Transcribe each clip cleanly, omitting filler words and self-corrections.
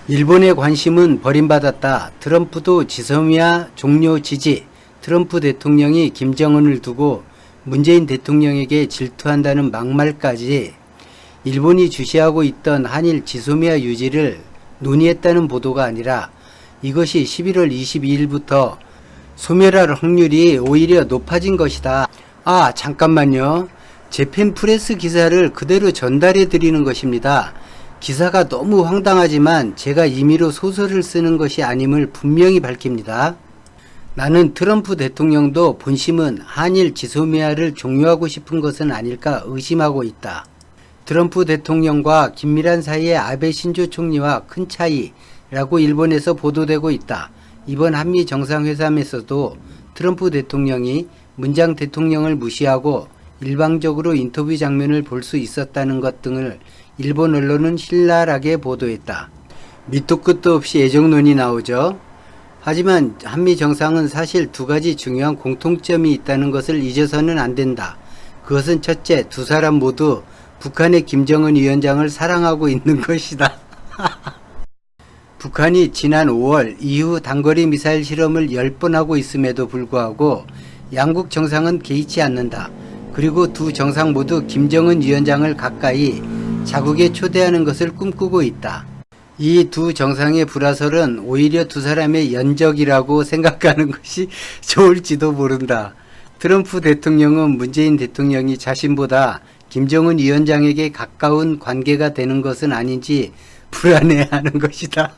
일본의 관심은 버림받았다. 트럼프도 지소미아 종료 지지. 트럼프 대통령이 김정은을 두고 문재인 대통령에게 질투한다는 막말까지 일본이 주시하고 있던 한일 지소미아 유지를 논의했다는 보도가 아니라 이것이 11월 22일부터 소멸할 확률이 오히려 높아진 것이다. 아, 잠깐만요. 재팬 프레스 기사를 그대로 전달해 드리는 것입니다. 기사가 너무 황당하지만 제가 임의로 소설을 쓰는 것이 아님을 분명히 밝힙니다. 나는 트럼프 대통령도 본심은 한일 지소미아를 종료하고 싶은 것은 아닐까 의심하고 있다. 트럼프 대통령과 긴밀한 사이의 아베 신조 총리와 큰 차이라고 일본에서 보도되고 있다. 이번 한미 정상회담에서도 트럼프 대통령이 문장 대통령을 무시하고 일방적으로 인터뷰 장면을 볼 수 있었다는 것 등을 일본 언론은 신랄하게 보도했다. 밑도 끝도 없이 애정론이 나오죠. 하지만 한미 정상은 사실 두 가지 중요한 공통점이 있다는 것을 잊어서는 안 된다. 그것은 첫째, 두 사람 모두 북한의 김정은 위원장을 사랑하고 있는 것이다. 북한이 지난 5월 이후 단거리 미사일 실험을 10번 하고 있음에도 불구하고 양국 정상은 개의치 않는다. 그리고 두 정상 모두 김정은 위원장을 가까이 자국에 초대하는 것을 꿈꾸고 있다. 이 두 정상의 불화설은 오히려 두 사람의 연적이라고 생각하는 것이 좋을지도 모른다. 트럼프 대통령은 문재인 대통령이 자신보다 김정은 위원장에게 가까운 관계가 되는 것은 아닌지 불안해하는 것이다.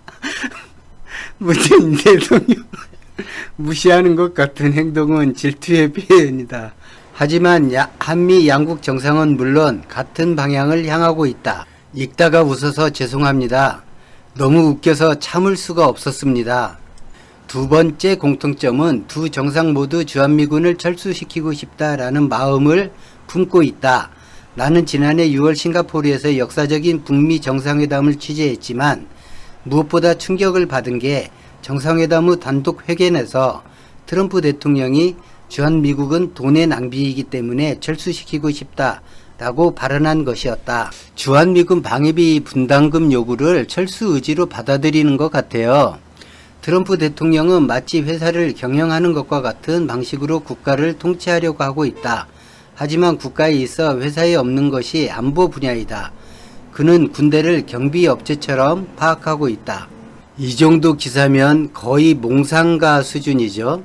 문재인 대통령 무시하는 것 같은 행동은 질투의 표현이다. 하지만 한미 양국 정상은 물론 같은 방향을 향하고 있다. 읽다가 웃어서 죄송합니다. 너무 웃겨서 참을 수가 없었습니다. 두 번째 공통점은 두 정상 모두 주한미군을 철수시키고 싶다라는 마음을 품고 있다. 나는 지난해 6월 싱가포르에서 역사적인 북미 정상회담을 취재했지만 무엇보다 충격을 받은 게 정상회담 후 단독 회견에서 트럼프 대통령이 주한미국은 돈의 낭비이기 때문에 철수시키고 싶다라고 발언한 것이었다. 주한미군 방위비 분담금 요구를 철수 의지로 받아들이는 것 같아요. 트럼프 대통령은 마치 회사를 경영하는 것과 같은 방식으로 국가를 통치하려고 하고 있다. 하지만 국가에 있어 회사에 없는 것이 안보 분야이다. 그는 군대를 경비업체처럼 파악하고 있다. 이 정도 기사면 거의 몽상가 수준이죠.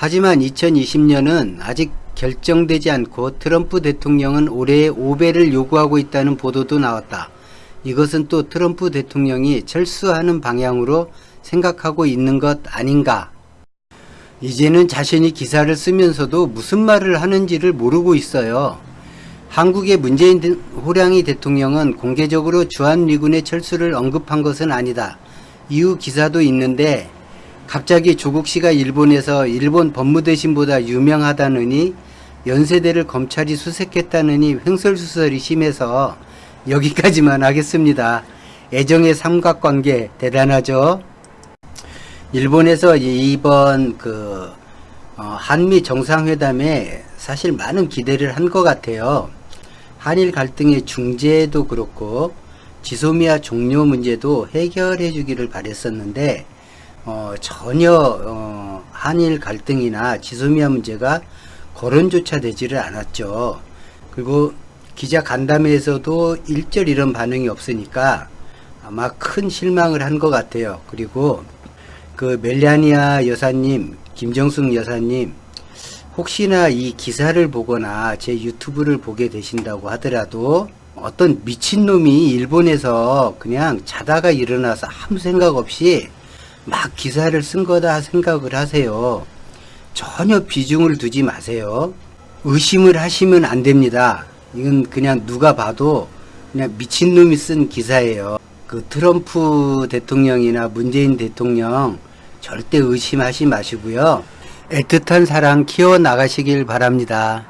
하지만 2020년은 아직 결정되지 않고 트럼프 대통령은 올해 5배를 요구하고 있다는 보도도 나왔다. 이것은 또 트럼프 대통령이 철수하는 방향으로 생각하고 있는 것 아닌가. 이제는 자신이 기사를 쓰면서도 무슨 말을 하는지를 모르고 있어요. 한국의 문재인 호랑이 대통령은 공개적으로 주한미군의 철수를 언급한 것은 아니다. 이후 기사도 있는데 갑자기 조국 씨가 일본에서 일본 법무대신보다 유명하다느니 연세대를 검찰이 수색했다느니 횡설수설이 심해서 여기까지만 하겠습니다. 애정의 삼각관계 대단하죠. 일본에서 이번 한미 정상회담에 사실 많은 기대를 한 것 같아요. 한일 갈등의 중재도 그렇고 지소미아 종료 문제도 해결해 주기를 바랬었는데 전혀 한일 갈등이나 지소미아 문제가 거론조차 되지를 않았죠. 그리고 기자 간담회에서도 일절 이런 반응이 없으니까 아마 큰 실망을 한 것 같아요. 그리고 그 멜라니아 여사님, 김정숙 여사님, 혹시나 이 기사를 보거나 제 유튜브를 보게 되신다고 하더라도 어떤 미친놈이 일본에서 그냥 자다가 일어나서 아무 생각 없이 막 기사를 쓴 거다 생각을 하세요. 전혀 비중을 두지 마세요. 의심을 하시면 안 됩니다. 이건 그냥 누가 봐도 그냥 미친놈이 쓴 기사예요. 그 트럼프 대통령이나 문재인 대통령 절대 의심하지 마시고요. 애틋한 사랑 키워나가시길 바랍니다.